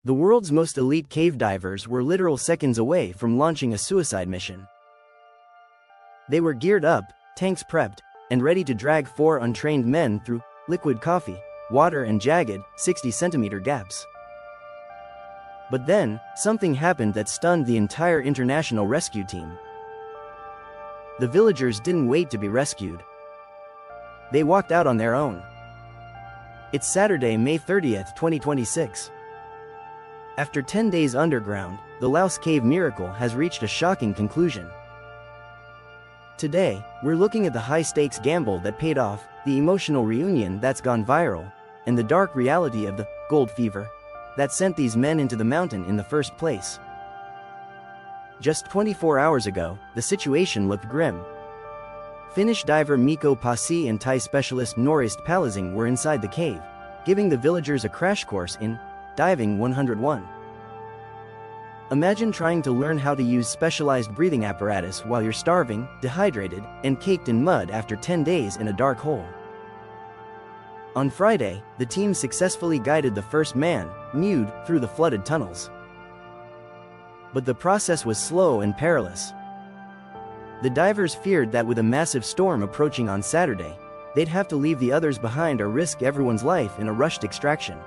The world's most elite cave divers were literal seconds away from launching a suicide mission. They were geared up, tanks prepped, and ready to drag 4 untrained men through liquid coffee, water and jagged, 60-centimeter gaps. But then, something happened that stunned the entire international rescue team. The villagers didn't wait to be rescued. They walked out on their own. It's Saturday, May 30th, 2026. After 10 days underground, the Laos Cave Miracle has reached a shocking conclusion. Today, we're looking at the high-stakes gamble that paid off, the emotional reunion that's gone viral, and the dark reality of the gold fever that sent these men into the mountain in the first place. Just 24 hours ago, the situation looked grim. Finnish diver Mikko Paasi and Thai specialist Norist Palazing were inside the cave, giving the villagers a crash course in Diving 101. Imagine trying to learn how to use specialized breathing apparatus while you're starving, dehydrated, and caked in mud after 10 days in a dark hole. On Friday, the team successfully guided the first man, nude, through the flooded tunnels. But the process was slow and perilous. The divers feared that with a massive storm approaching on Saturday, they'd have to leave the others behind or risk everyone's life in a rushed extraction.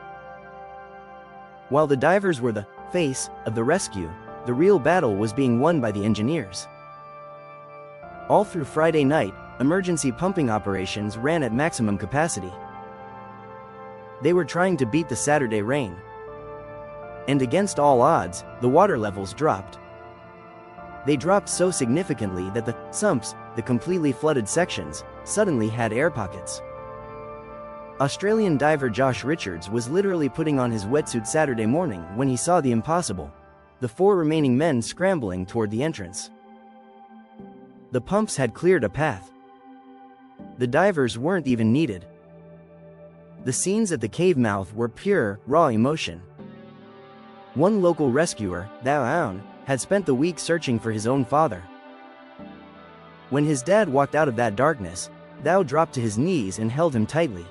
While the divers were the face of the rescue, the real battle was being won by the engineers. All through Friday night, emergency pumping operations ran at maximum capacity. They were trying to beat the Saturday rain. And against all odds, the water levels dropped. They dropped so significantly that the sumps, the completely flooded sections, suddenly had air pockets. Australian diver Josh Richards was literally putting on his wetsuit Saturday morning when he saw the impossible: the 4 remaining men scrambling toward the entrance. The pumps had cleared a path. The divers weren't even needed. The scenes at the cave mouth were pure, raw emotion. One local rescuer, Luang, had spent the week searching for his own father. When his dad walked out of that darkness, Thou dropped to his knees and held him tightly.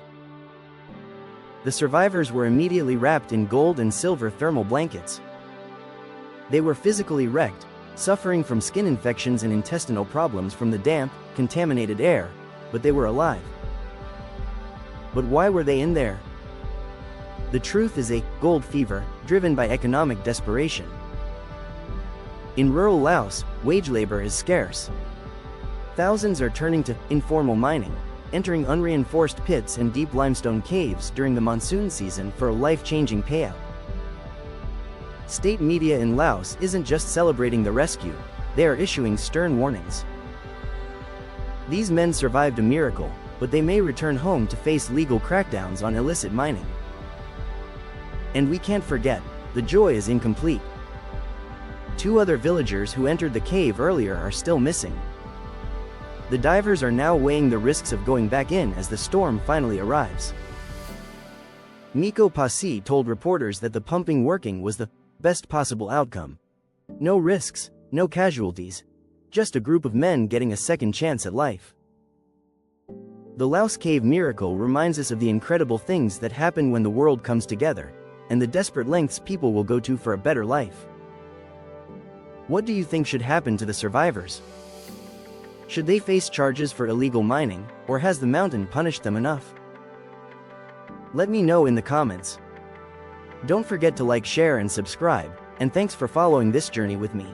The survivors were immediately wrapped in gold and silver thermal blankets. They were physically wrecked, suffering from skin infections and intestinal problems from the damp, contaminated air, but they were alive. But why were they in there? The truth is a gold fever, driven by economic desperation. In rural Laos, wage labor is scarce. Thousands are turning to informal mining, entering unreinforced pits and deep limestone caves during the monsoon season for a life-changing payout. State media in Laos isn't just celebrating the rescue, they are issuing stern warnings. These men survived a miracle, but they may return home to face legal crackdowns on illicit mining. And we can't forget, the joy is incomplete. 2 other villagers who entered the cave earlier are still missing. The divers are now weighing the risks of going back in as the storm finally arrives. Mikko Paasi told reporters that the pumping working was the best possible outcome. No risks, no casualties, just a group of men getting a second chance at life. The Laos Cave Miracle reminds us of the incredible things that happen when the world comes together, and the desperate lengths people will go to for a better life. What do you think should happen to the survivors? Should they face charges for illegal mining, or has the mountain punished them enough? Let me know in the comments. Don't forget to like, share and subscribe, and thanks for following this journey with me.